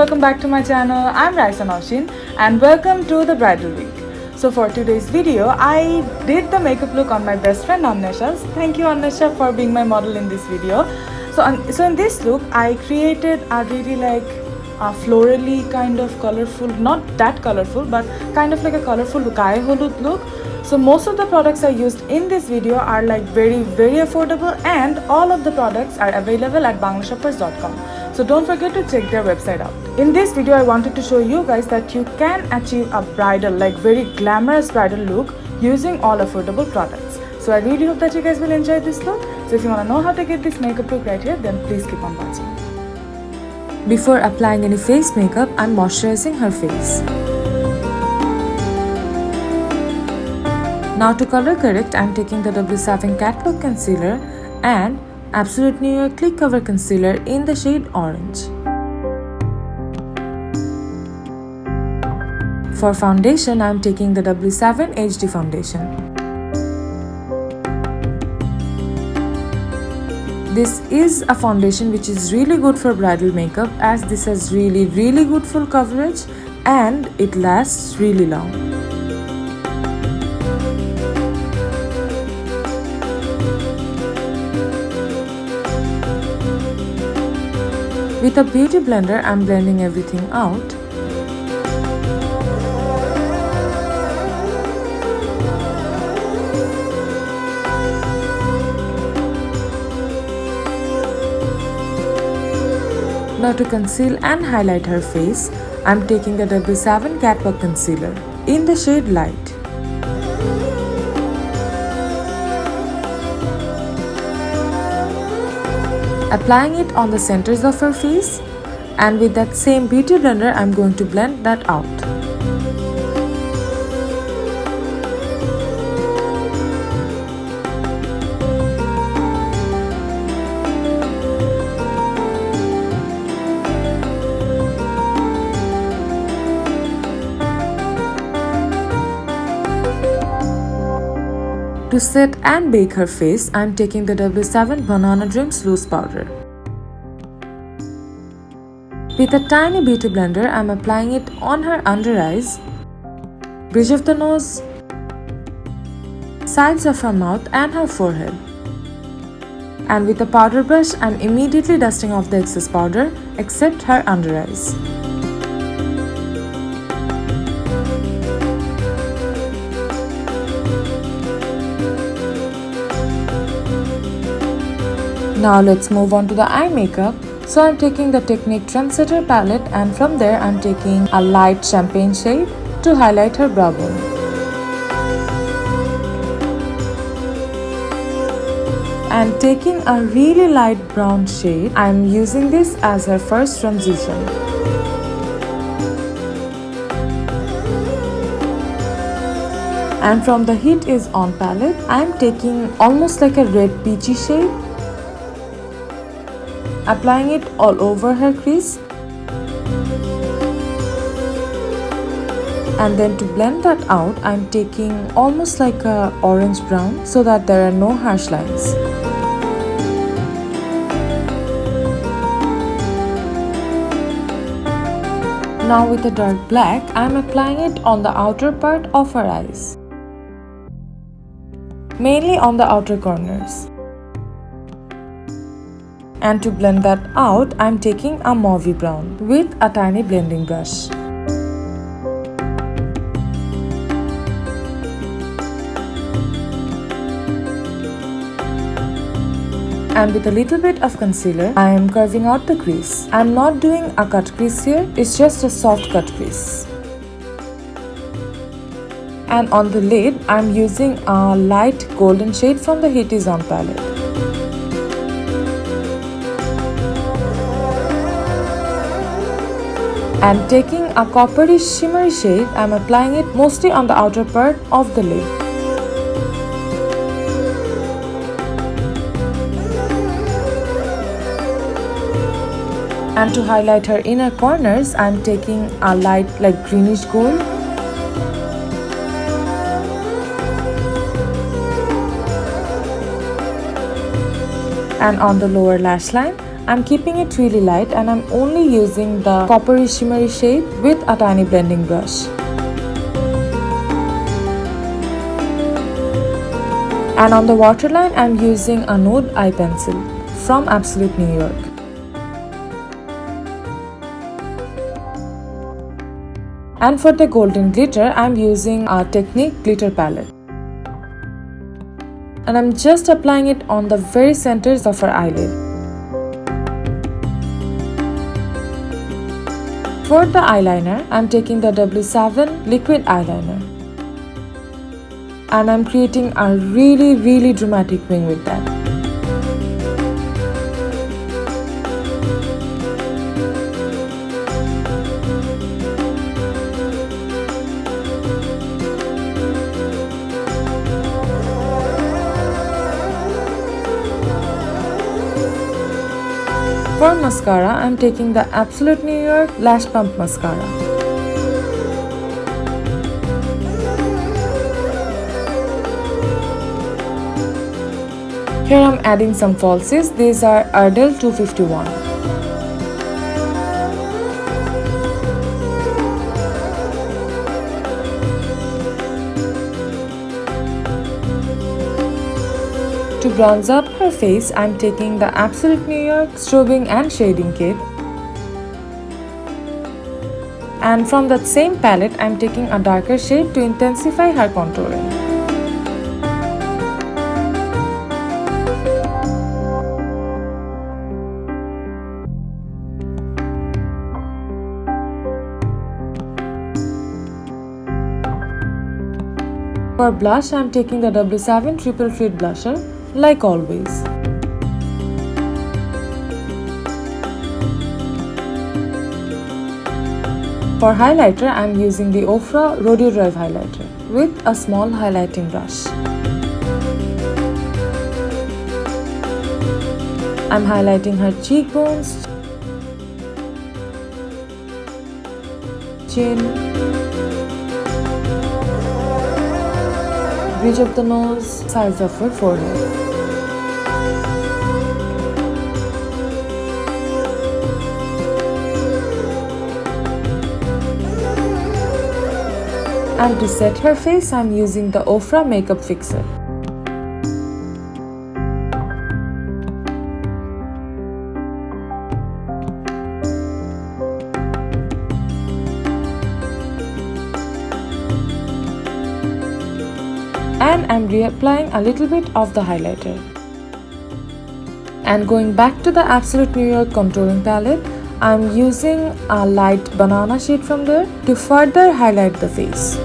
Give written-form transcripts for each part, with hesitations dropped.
welcome back to my channel. I'm Raisa Naushin and welcome to the bridal week. So for today's video, I did the makeup look on my best friend Annesha's. Thank you Annesha for being my model in this video. So in this look, I created a really a florally kind of colorful, not that colorful, but kind of like a colorful Gaye Holud look. So most of the products I used in this video are very affordable, and all of the products are available at banglashoppers.com. So don't forget to check their website out. In this video, I wanted to show you guys that you can achieve a bridal, very glamorous bridal look using all affordable products. So I really hope that you guys will enjoy this look. So if you want to know how to get this makeup look right here, then please keep on watching. Before applying any face makeup, I'm moisturizing her face. Now to color correct, I'm taking the W7 Catlwalk concealer and Absolute New York Click Cover Concealer in the shade Orange. For foundation, I'm taking the W7 HD Foundation. This is a foundation which is really good for bridal makeup, as this has really good full coverage and it lasts really long. With a beauty blender, I'm blending everything out. Now to conceal and highlight her face, I'm taking the W7 Catwalk Concealer in the shade Light. Applying it on the centers of her face, and with that same beauty blender, I'm going to blend that out. To set and bake her face, I'm taking the W7 Banana Dreams Loose Powder. With a tiny beauty blender, I'm applying it on her under eyes, bridge of the nose, sides of her mouth and her forehead. And with a powder brush, I'm immediately dusting off the excess powder except her under eyes. Now let's move on to the eye makeup. So I'm taking the Technic Trendsetter palette, and from there I'm taking a light champagne shade to highlight her brow bone. And taking a really light brown shade, I'm using this as her first transition. And from the Heat Is On palette, I'm taking almost like a red peachy shade, applying it all over her crease, and then to blend that out, I'm taking almost like a orange brown so that there are no harsh lines. Now with a dark black, I'm applying it on the outer part of her eyes, mainly on the outer corners. And to blend that out, I'm taking a mauvey brown with a tiny blending brush. And with a little bit of concealer, I am curving out the crease. I'm not doing a cut crease here, it's just a soft cut crease. And on the lid, I'm using a light golden shade from the Heat Is On palette. And taking a coppery shimmery shade, I'm applying it mostly on the outer part of the lid. And to highlight her inner corners, I'm taking a light greenish gold. And on the lower lash line, I'm keeping it really light and I'm only using the coppery shimmery shade with a tiny blending brush. And on the waterline, I'm using a Nude eye pencil from Absolute New York. And for the golden glitter, I'm using a Technic glitter palette. And I'm just applying it on the very centers of her eyelid. For the eyeliner, I'm taking the W7 Liquid Eyeliner. And I'm creating a really dramatic wing with that. For mascara, I'm taking the Absolute New York Lash Pump Mascara. Here I'm adding some falsies. These are Ardell 251. To bronze up her face, I'm taking the Absolute New York Strobing and Shading Kit. And from that same palette, I'm taking a darker shade to intensify her contouring. For blush, I'm taking the W7 Triple Fleet Blusher, like always. For highlighter, I'm using the Ofra Rodeo Drive highlighter with a small highlighting brush. I'm highlighting her cheekbones, chin, bridge of the nose, sides of her forehead. And to set her face, I'm using the Ofra Makeup Fixer. And I'm reapplying a little bit of the highlighter. And going back to the Absolute New York contouring palette, I'm using a light banana shade from there to further highlight the face.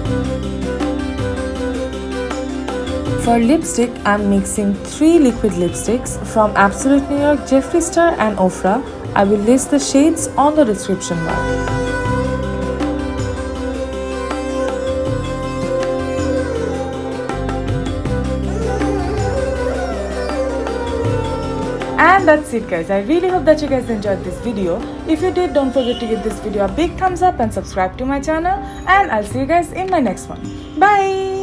For lipstick, I'm mixing 3 liquid lipsticks from Absolute New York, Jeffree Star and Ofra. I will list the shades on the description bar. And that's it guys, I really hope that you guys enjoyed this video. If you did, don't forget to give this video a big thumbs up and subscribe to my channel, and I'll see you guys in my next one. Bye.